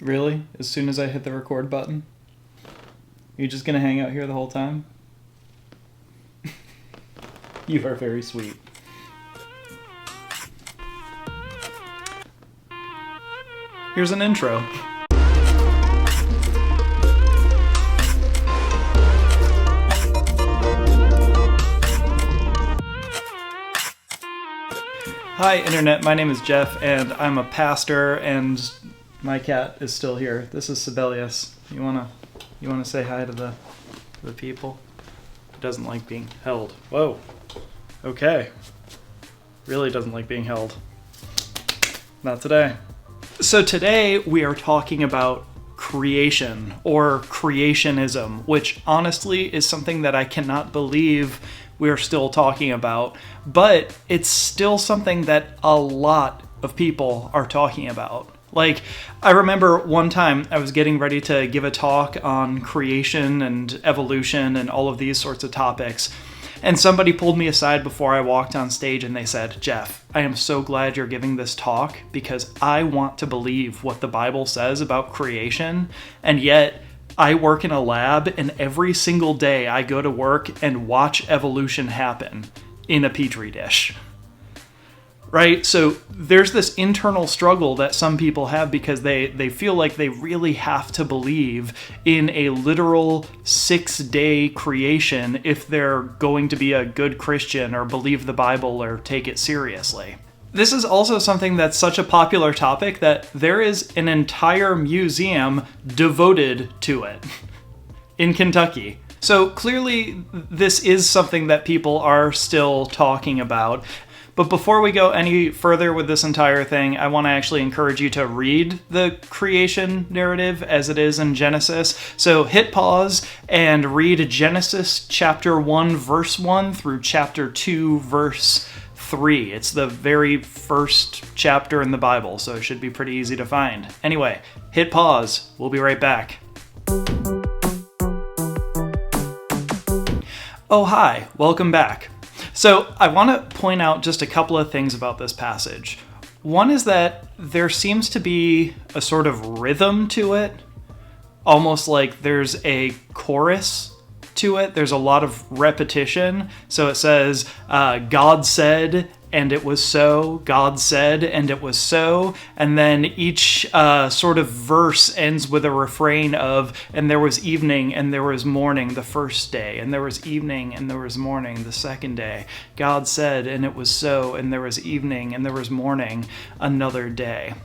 Really? As soon as I hit the record button? You're just gonna hang out here the whole time? You are very sweet. Here's an intro. Hi, Internet. My name is Jeff, and I'm a pastor, and my cat is still here. This is Sibelius. You wanna say hi to the people? He doesn't like being held. Whoa. Okay. Really doesn't like being held. Not today. So today we are talking about creation, or creationism, which honestly is something that I cannot believe we're still talking about, but it's still something that a lot of people are talking about. Like, I remember one time I was getting ready to give a talk on creation and evolution and all of these sorts of topics, and somebody pulled me aside before I walked on stage and they said, "Jeff, I am so glad you're giving this talk because I want to believe what the Bible says about creation, and yet I work in a lab, and every single day I go to work and watch evolution happen in a petri dish." Right? So there's this internal struggle that some people have because they feel like they really have to believe in a literal 6-day creation if they're going to be a good Christian or believe the Bible or take it seriously. This is also something that's such a popular topic that there is an entire museum devoted to it in Kentucky. So clearly this is something that people are still talking about. But before we go any further with this entire thing, I want to actually encourage you to read the creation narrative as it is in Genesis. So hit pause and read Genesis chapter 1 verse 1 through chapter 2 verse 3. It's the very first chapter in the Bible, so it should be pretty easy to find. Anyway, hit pause. We'll be right back. Oh, hi. Welcome back. So I want to point out just a couple of things about this passage. One is that there seems to be a sort of rhythm to it, almost like there's a chorus to it. There's a lot of repetition. So it says, God said, and it was so. God said, and it was so. And then each sort of verse ends with a refrain of, and there was evening, and there was morning the first day. And there was evening, and there was morning the second day. God said, and it was so. And there was evening, and there was morning another day.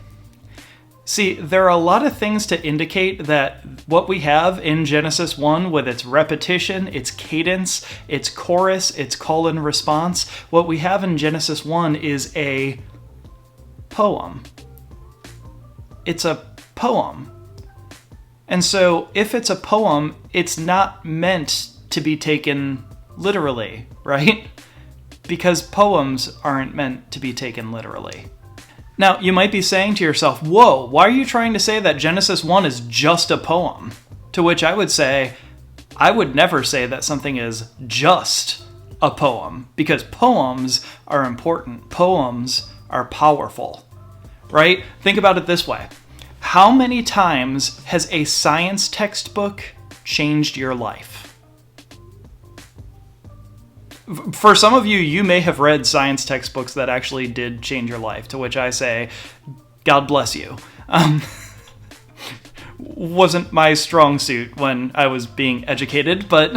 See, there are a lot of things to indicate that what we have in Genesis 1 with its repetition, its cadence, its chorus, its call and response, what we have in Genesis 1 is a poem. It's a poem. And so if it's a poem, it's not meant to be taken literally, right? Because poems aren't meant to be taken literally. Now, you might be saying to yourself, whoa, why are you trying to say that Genesis 1 is just a poem? To which I would say, I would never say that something is just a poem, because poems are important. Poems are powerful, right? Think about it this way. How many times has a science textbook changed your life? For some of you, you may have read science textbooks that actually did change your life, to which I say, God bless you. Wasn't my strong suit when I was being educated, but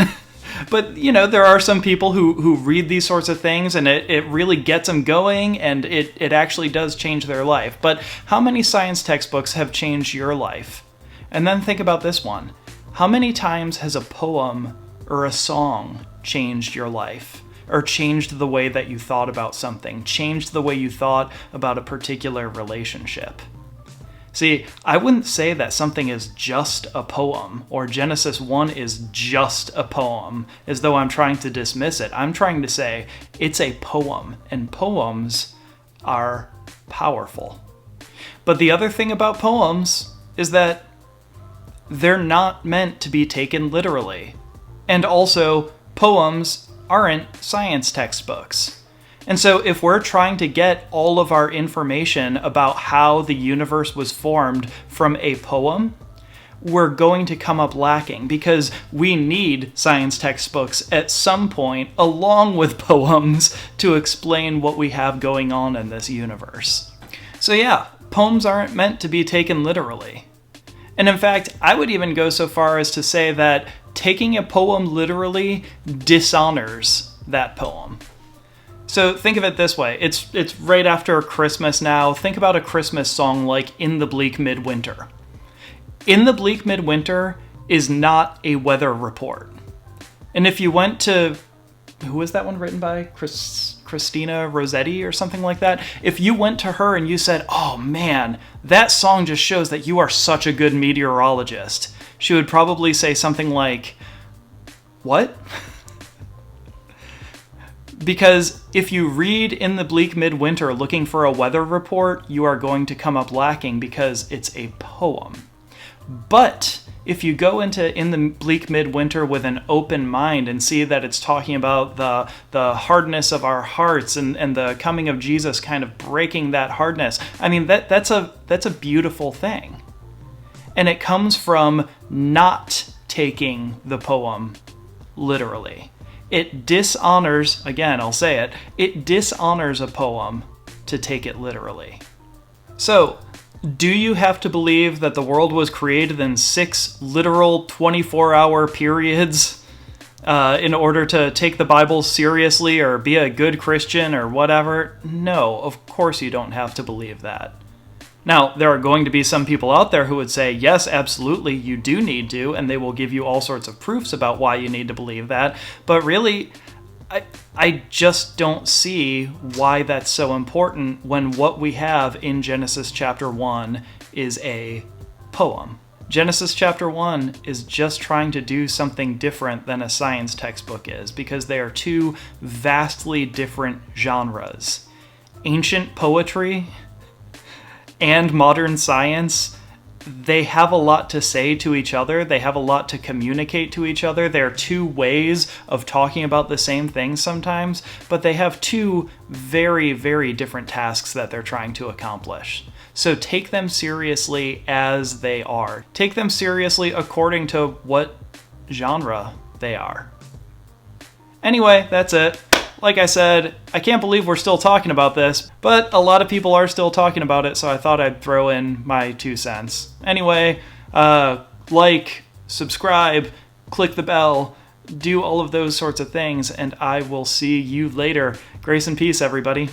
you know, there are some people who read these sorts of things and it really gets them going, and it actually does change their life. But how many science textbooks have changed your life? And then think about this one. How many times has a poem or a song changed your life? Or changed the way that you thought about something, changed the way you thought about a particular relationship? See, I wouldn't say that something is just a poem, or Genesis 1 is just a poem, as though I'm trying to dismiss it. I'm trying to say it's a poem, and poems are powerful. But the other thing about poems is that they're not meant to be taken literally. And also, poems aren't science textbooks. And so if we're trying to get all of our information about how the universe was formed from a poem, we're going to come up lacking, because we need science textbooks at some point along with poems to explain what we have going on in this universe. So yeah, poems aren't meant to be taken literally. And in fact, I would even go so far as to say that taking a poem literally dishonors that poem. So think of it this way. It's right after Christmas now. Think about a Christmas song like In the Bleak Midwinter. In the Bleak Midwinter is not a weather report. And if you went to, who was that one written by? Christina Rossetti or something like that? If you went to her and you said, oh man, that song just shows that you are such a good meteorologist, she would probably say something like, what? Because if you read In the Bleak Midwinter looking for a weather report, you are going to come up lacking because it's a poem. But if you go into In the Bleak Midwinter with an open mind and see that it's talking about the hardness of our hearts and the coming of Jesus kind of breaking that hardness, I mean, that's a beautiful thing. And it comes from not taking the poem literally. It dishonors, again, I'll say it dishonors a poem to take it literally. So, do you have to believe that the world was created in 6 literal 24-hour periods in order to take the Bible seriously or be a good Christian or whatever? No, of course you don't have to believe that. Now, there are going to be some people out there who would say, yes, absolutely, you do need to, and they will give you all sorts of proofs about why you need to believe that. But really, I just don't see why that's so important when what we have in Genesis chapter 1 is a poem. Genesis chapter 1 is just trying to do something different than a science textbook is, because they are two vastly different genres. Ancient poetry and modern science, they have a lot to say to each other. They have a lot to communicate to each other. They're two ways of talking about the same thing sometimes, but they have two very, very different tasks that they're trying to accomplish. So take them seriously as they are. Take them seriously according to what genre they are. Anyway, that's it. Like I said, I can't believe we're still talking about this, but a lot of people are still talking about it, so I thought I'd throw in my 2 cents. Anyway, like, subscribe, click the bell, do all of those sorts of things, and I will see you later. Grace and peace, everybody.